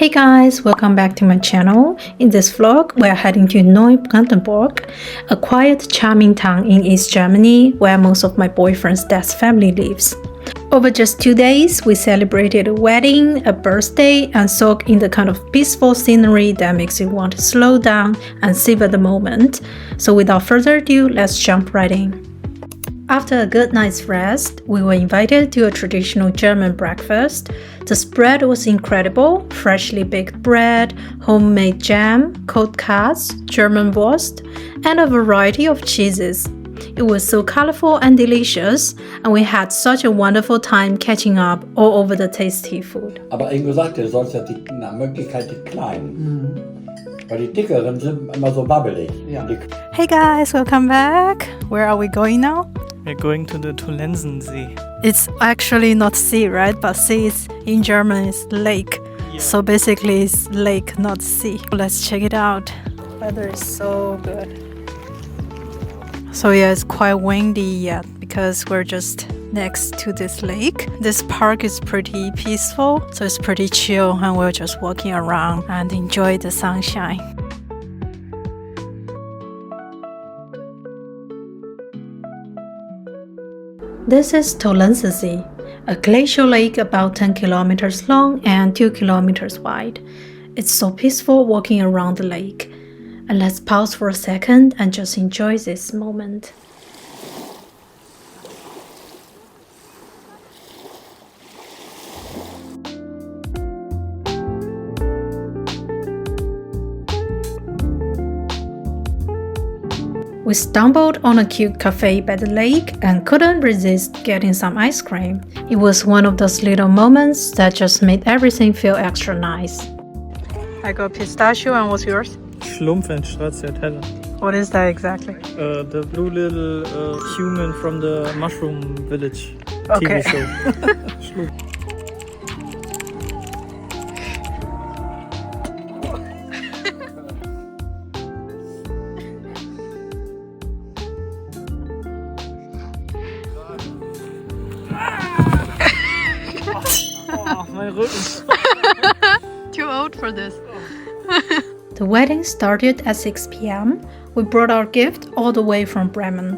Hey guys, welcome back to my channel. In this vlog, we're heading to Neubrandenburg, a quiet, charming town in East Germany where most of my boyfriend's dad's family lives. Over just 2 days, we celebrated a wedding, a birthday, and soaked in the kind of peaceful scenery that makes you want to slow down and savor the moment. So without further ado, let's jump right in. After a good night's rest, we were invited to a traditional German breakfast. The spread was incredible: freshly baked bread, homemade jam, cold cuts, German wurst, and a variety of cheeses. It was so colorful and delicious, and we had such a wonderful time catching up all over the tasty food. Aber eben gesagt, du sollst ja nach Möglichkeit die kleinen. Weil die dickeren sind immer so wabbelig. Ja. Hey guys, welcome back. Where are we going now? We're going to the Tollensesee. It's actually not sea, right? But sea is, in German is lake. Yeah. So basically it's lake, not sea. Let's check it out. Weather is so good. So yeah, it's quite windy yet because we're just next to this lake. This park is pretty peaceful, so it's pretty chill, and we're just walking around and enjoy the sunshine. This is Tollensesee, a glacial lake about 10 kilometers long and 2 kilometers wide. It's so peaceful walking around the lake. And let's pause for a second and just enjoy this moment. We stumbled on a cute cafe by the lake and couldn't resist getting some ice cream. It was one of those little moments that just made everything feel extra nice. I got pistachio, and what's yours? Schlumpf and Stracciatella. What is that exactly? The blue little human from the Mushroom Village Okay. TV show. Schlumpf. Oh, mein Rücken. Too old for this. The wedding started at 6 p.m. We brought our gift all the way from Bremen.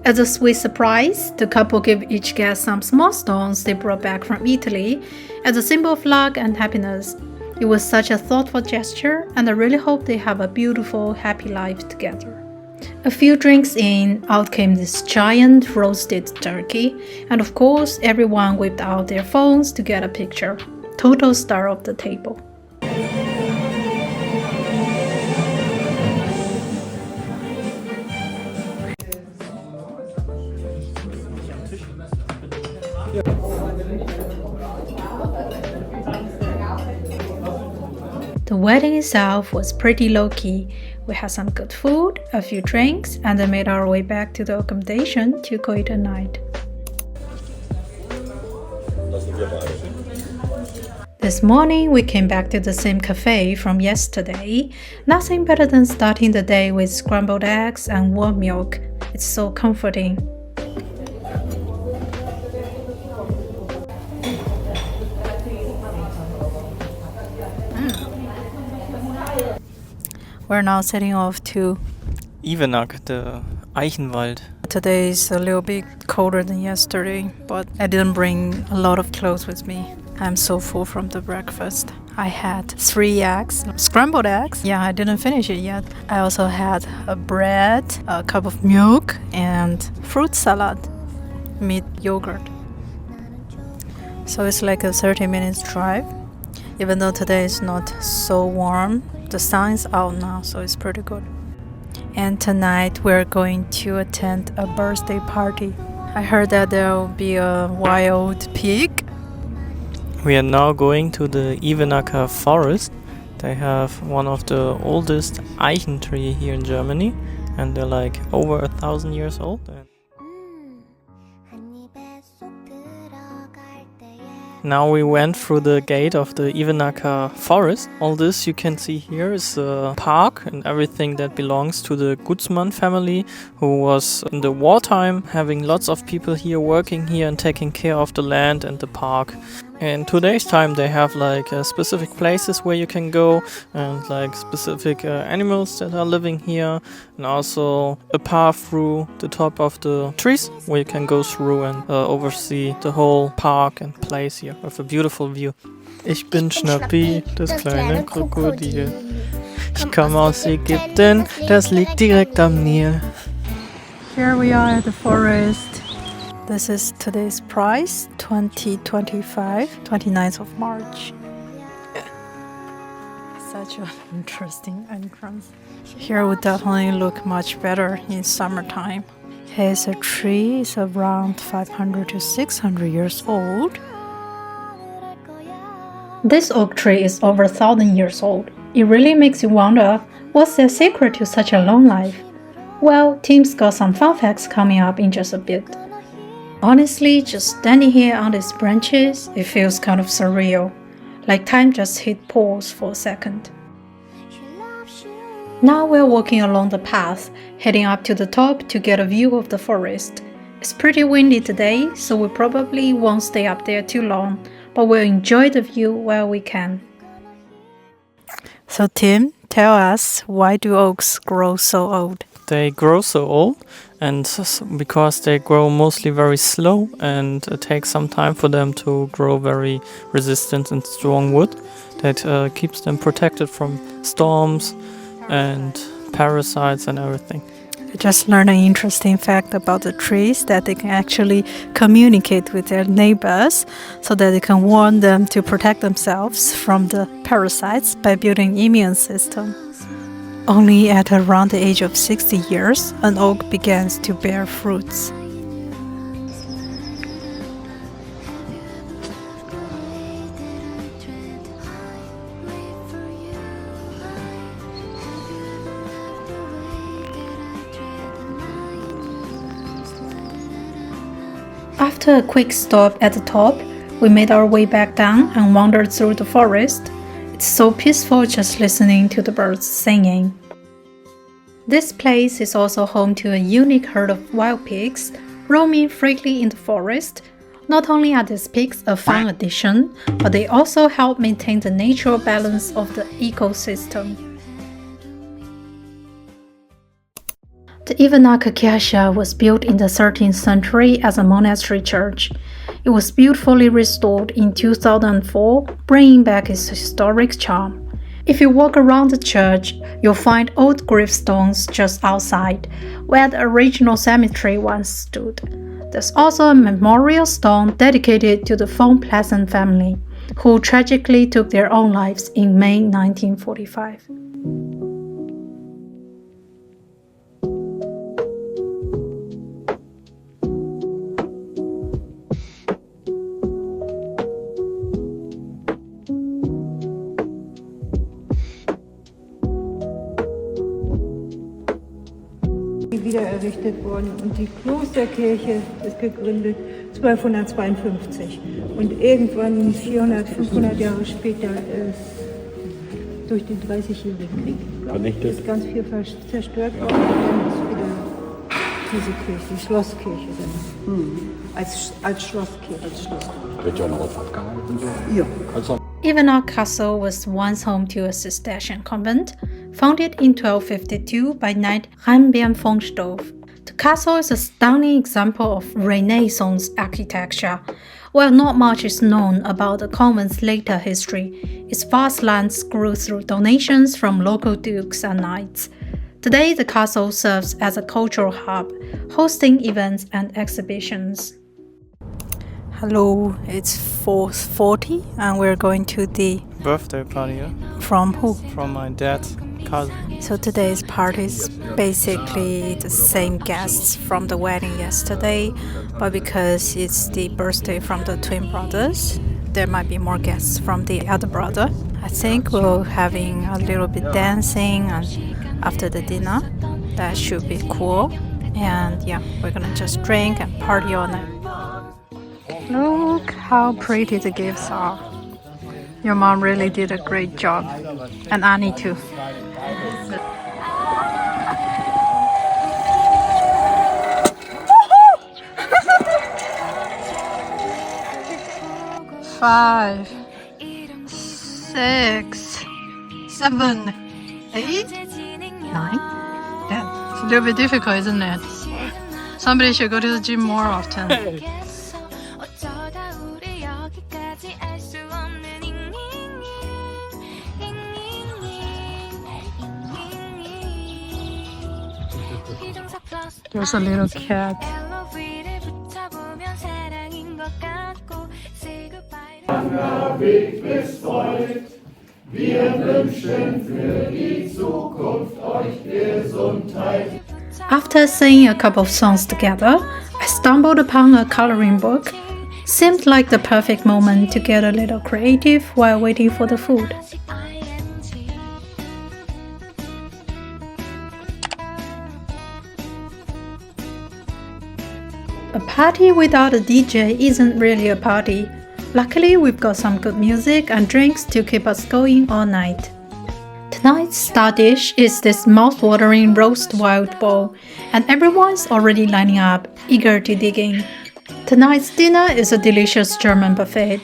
As a sweet surprise, the couple gave each guest some small stones they brought back from Italy as a symbol of luck and happiness. It was such a thoughtful gesture, and I really hope they have a beautiful, happy life together. A few drinks in, out came this giant roasted turkey, and of course, everyone whipped out their phones to get a picture. Total star of the table. The wedding itself was pretty low-key. We had some good food, a few drinks, and then made our way back to the accommodation to call it a night. This morning, we came back to the same cafe from yesterday. Nothing better than starting the day with scrambled eggs and warm milk. It's so comforting. We're now setting off to Ivenacker, the Eichenwald. Today is a little bit colder than yesterday, but I didn't bring a lot of clothes with me. I'm so full from the breakfast. I had 3 eggs, scrambled eggs. Yeah, I didn't finish it yet. I also had a bread, a cup of milk, and fruit salad, meat yogurt. So it's like a 30 minutes drive. Even though today is not so warm, the sun is out now, so it's pretty good. And tonight we're going to attend a birthday party. I heard that there will be a wild pig. We are now going to the Ivenacker Forest. They have one of the oldest Eichen tree here in Germany, and they're like over 1,000 years old. Now we went through the gate of the Ivenacker Forest. All this you can see here is a park and everything that belongs to the Gutsmann family, who was in the wartime having lots of people here working here and taking care of the land and the park. In today's time, they have like specific places where you can go and like specific animals that are living here, and also a path through the top of the trees where you can go through and oversee the whole park and place here with a beautiful view. Ich bin Schnappi, das kleine Krokodil. Ich komme aus Ägypten, das liegt direkt am Nil. Here we are at the forest. This is today's price, 2025, 29th of March. Such an interesting entrance. Here would definitely look much better in summertime. Here's a tree, it's around 500 to 600 years old. This oak tree is over 1,000 years old. It really makes you wonder, what's their secret to such a long life? Well, Tim's got some fun facts coming up in just a bit. Honestly, just standing here on these branches, it feels kind of surreal, like time just hit pause for a second. Now we're walking along the path, heading up to the top to get a view of the forest. It's pretty windy today, so we probably won't stay up there too long, but we'll enjoy the view while we can. So Tim, tell us, why do oaks grow so old? They grow so old, and because they grow mostly very slow, and it takes some time for them to grow very resistant and strong wood that keeps them protected from storms and parasites and everything. I just learned an interesting fact about the trees, that they can actually communicate with their neighbors so that they can warn them to protect themselves from the parasites by building an immune system. Only at around the age of 60 years, an oak begins to bear fruits. After a quick stop at the top, we made our way back down and wandered through the forest. It's so peaceful just listening to the birds singing. This place is also home to a unique herd of wild pigs roaming freely in the forest. Not only are these pigs a fun addition, but they also help maintain the natural balance of the ecosystem. The Ivenacker Castle was built in the 13th century as a monastery church. It was beautifully restored in 2004, bringing back its historic charm. If you walk around the church, you'll find old gravestones just outside, where the original cemetery once stood. There's also a memorial stone dedicated to the von Pleasant family, who tragically took their own lives in May 1945. Wieder errichtet worden und die Klosterkirche ist gegründet 1252 und irgendwann 400, 500 Jahre später ist durch den 30-jährigen Krieg ist ganz viel zerstört worden und dann ist wieder diese Kirche, die Schlosskirche dann, als Schlosskirche. Wird ja noch was abgehalten? Ja. Ivenacker Castle was once home to a Cistercian convent, founded in 1252 by Knight Reinbern von Stolf. The castle is a stunning example of Renaissance architecture. While not much is known about the convent's later history, its vast lands grew through donations from local dukes and knights. Today, the castle serves as a cultural hub, hosting events and exhibitions. Hello, it's 4:40 and we're going to the Birthday party, yeah? From who? From my dad's cousin. So today's party is basically the same guests from the wedding yesterday, but because it's the birthday from the twin brothers, there might be more guests from the other brother. I think we're having a little bit dancing and after the dinner. That should be cool. And yeah, we're gonna just drink and party all night. Look how pretty the gifts are. Your mom really did a great job. And Annie too. 5, 6, 7, 8, 9, 10. It's a little bit difficult, isn't it? Somebody should go to the gym more often. There's a little cat. After singing a couple of songs together, I stumbled upon a coloring book. Seemed like the perfect moment to get a little creative while waiting for the food. A party without a DJ isn't really a party. Luckily, we've got some good music and drinks to keep us going all night. Tonight's star dish is this mouth-watering roast wild boar, and everyone's already lining up, eager to dig in. Tonight's dinner is a delicious German buffet.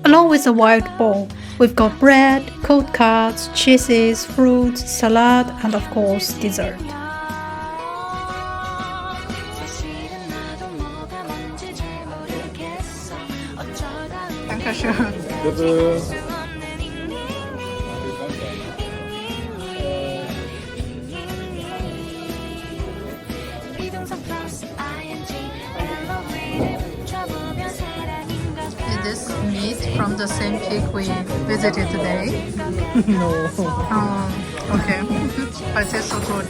Along with the wild boar, we've got bread, cold cuts, cheeses, fruits, salad, and of course, dessert. Is this meat from the same pig we visited today? No. Oh, okay. But it tastes so good.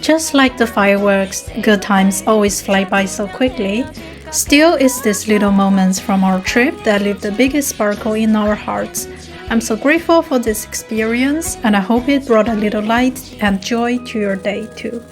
Just like the fireworks, good times always fly by so quickly. Still, it's these little moments from our trip that leave the biggest sparkle in our hearts. I'm so grateful for this experience, and I hope it brought a little light and joy to your day too.